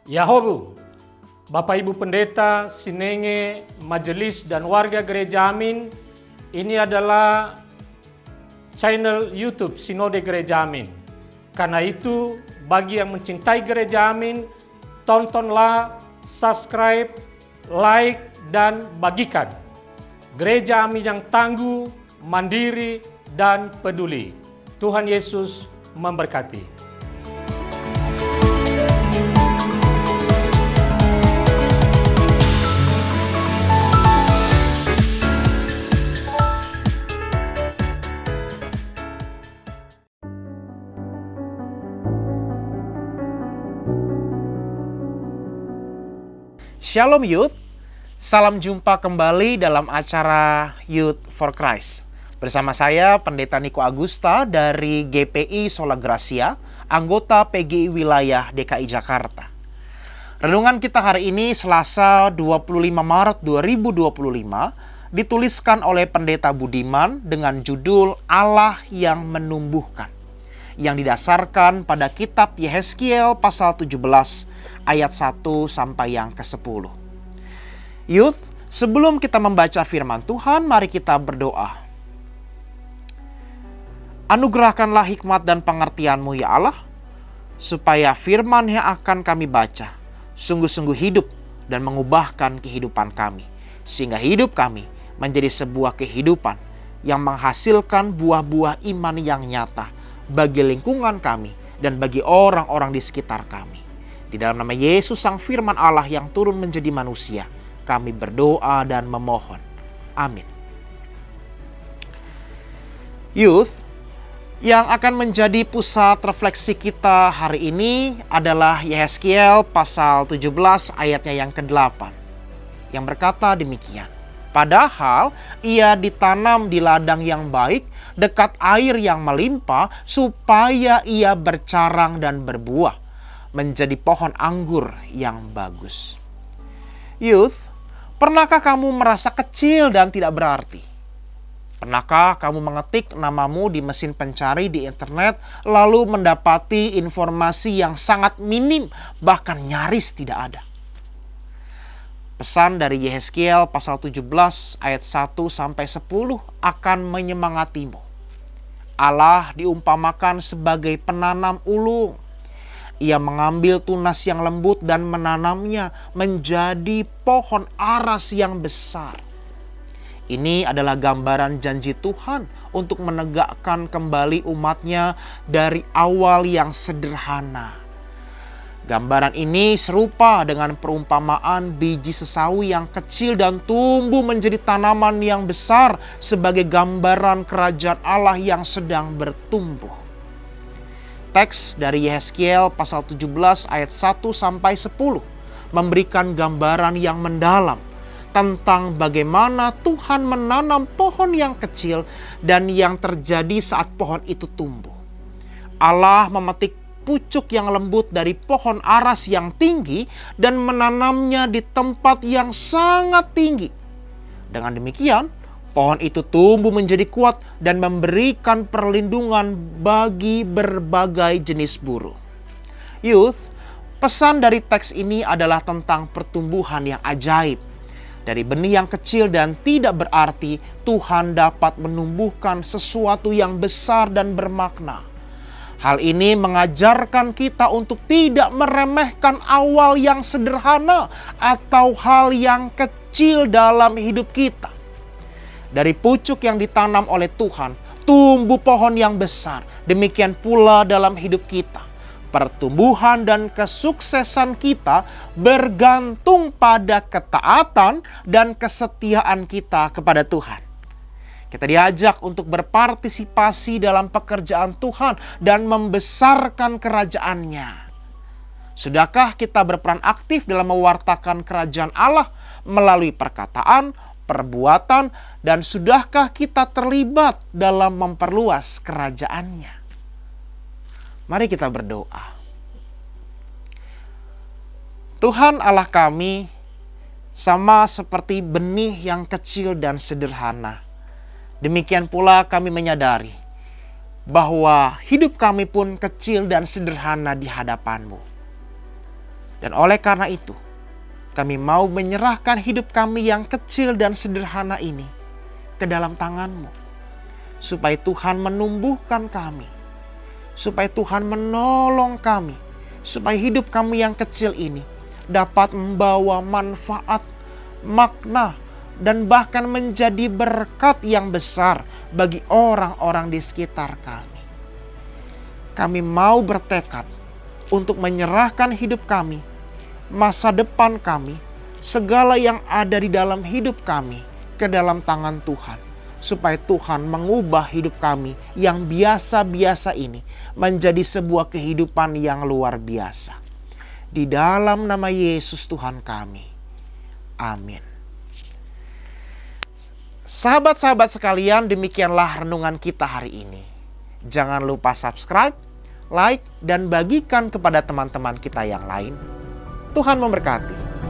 Yahobu, Bapak Ibu Pendeta, Sinenge, Majelis dan warga Gereja Amin, ini adalah channel YouTube Sinode Gereja Amin. Karena itu, bagi yang mencintai Gereja Amin, tontonlah, subscribe, like, dan bagikan. Gereja Amin yang tangguh, mandiri, dan peduli. Tuhan Yesus memberkati. Shalom Youth, salam jumpa kembali dalam acara Youth for Christ. Bersama saya Pendeta Niko Agusta dari GPI Sola Gracia, anggota PGI Wilayah DKI Jakarta. Renungan kita hari ini Selasa 25 Maret 2025 dituliskan oleh Pendeta Budiman dengan judul Allah yang Menumbuhkan, yang didasarkan pada kitab Yehezkiel pasal 17 ayat 1 sampai yang ke-10. Youth, sebelum kita membaca firman Tuhan, mari kita berdoa. Anugerahkanlah hikmat dan pengertian-Mu ya Allah, supaya firman yang akan kami baca sungguh-sungguh hidup dan mengubahkan kehidupan kami, sehingga hidup kami menjadi sebuah kehidupan yang menghasilkan buah-buah iman yang nyata bagi lingkungan kami dan bagi orang-orang di sekitar kami. Di dalam nama Yesus Sang Firman Allah yang turun menjadi manusia, kami berdoa dan memohon. Amin. Youth, yang akan menjadi pusat refleksi kita hari ini adalah Yehezkiel pasal 17 ayatnya yang ke-8, yang berkata demikian. Padahal ia ditanam di ladang yang baik, dekat air yang melimpah, supaya ia bercarang dan berbuah, menjadi pohon anggur yang bagus. Youth, pernahkah kamu merasa kecil dan tidak berarti? Pernahkah kamu mengetik namamu di mesin pencari di internet lalu mendapati informasi yang sangat minim, bahkan nyaris tidak ada? Pesan dari Yehezkiel pasal 17 ayat 1 sampai 10 akan menyemangatimu. Allah diumpamakan sebagai penanam ulung. Ia mengambil tunas yang lembut dan menanamnya menjadi pohon aras yang besar. Ini adalah gambaran janji Tuhan untuk menegakkan kembali umatnya dari awal yang sederhana. Gambaran ini serupa dengan perumpamaan biji sesawi yang kecil dan tumbuh menjadi tanaman yang besar sebagai gambaran kerajaan Allah yang sedang bertumbuh. Teks dari Yehezkiel pasal 17 ayat 1 sampai 10 memberikan gambaran yang mendalam tentang bagaimana Tuhan menanam pohon yang kecil dan yang terjadi saat pohon itu tumbuh. Allah memetik pucuk yang lembut dari pohon aras yang tinggi dan menanamnya di tempat yang sangat tinggi. Dengan demikian, pohon itu tumbuh menjadi kuat dan memberikan perlindungan bagi berbagai jenis burung. Youth, pesan dari teks ini adalah tentang pertumbuhan yang ajaib. Dari benih yang kecil dan tidak berarti, Tuhan dapat menumbuhkan sesuatu yang besar dan bermakna. Hal ini mengajarkan kita untuk tidak meremehkan awal yang sederhana atau hal yang kecil dalam hidup kita. Dari pucuk yang ditanam oleh Tuhan, tumbuh pohon yang besar. Demikian pula dalam hidup kita. Pertumbuhan dan kesuksesan kita bergantung pada ketaatan dan kesetiaan kita kepada Tuhan. Kita diajak untuk berpartisipasi dalam pekerjaan Tuhan dan membesarkan kerajaan-Nya. Sudahkah kita berperan aktif dalam mewartakan kerajaan Allah melalui perkataan, perbuatan, dan sudahkah kita terlibat dalam memperluas kerajaan-Nya? Mari kita berdoa. Tuhan Allah kami, sama seperti benih yang kecil dan sederhana, demikian pula kami menyadari bahwa hidup kami pun kecil dan sederhana di hadapan-Mu. Dan oleh karena itu, kami mau menyerahkan hidup kami yang kecil dan sederhana ini ke dalam tangan-Mu. Supaya Tuhan menumbuhkan kami. Supaya Tuhan menolong kami. Supaya hidup kami yang kecil ini dapat membawa manfaat, makna, dan bahkan menjadi berkat yang besar bagi orang-orang di sekitar kami. Kami mau bertekad untuk menyerahkan hidup kami, masa depan kami, segala yang ada di dalam hidup kami ke dalam tangan Tuhan. Supaya Tuhan mengubah hidup kami yang biasa-biasa ini menjadi sebuah kehidupan yang luar biasa. Di dalam nama Yesus Tuhan kami. Amin. Sahabat-sahabat sekalian, demikianlah renungan kita hari ini. Jangan lupa subscribe, like, dan bagikan kepada teman-teman kita yang lain. Tuhan memberkati.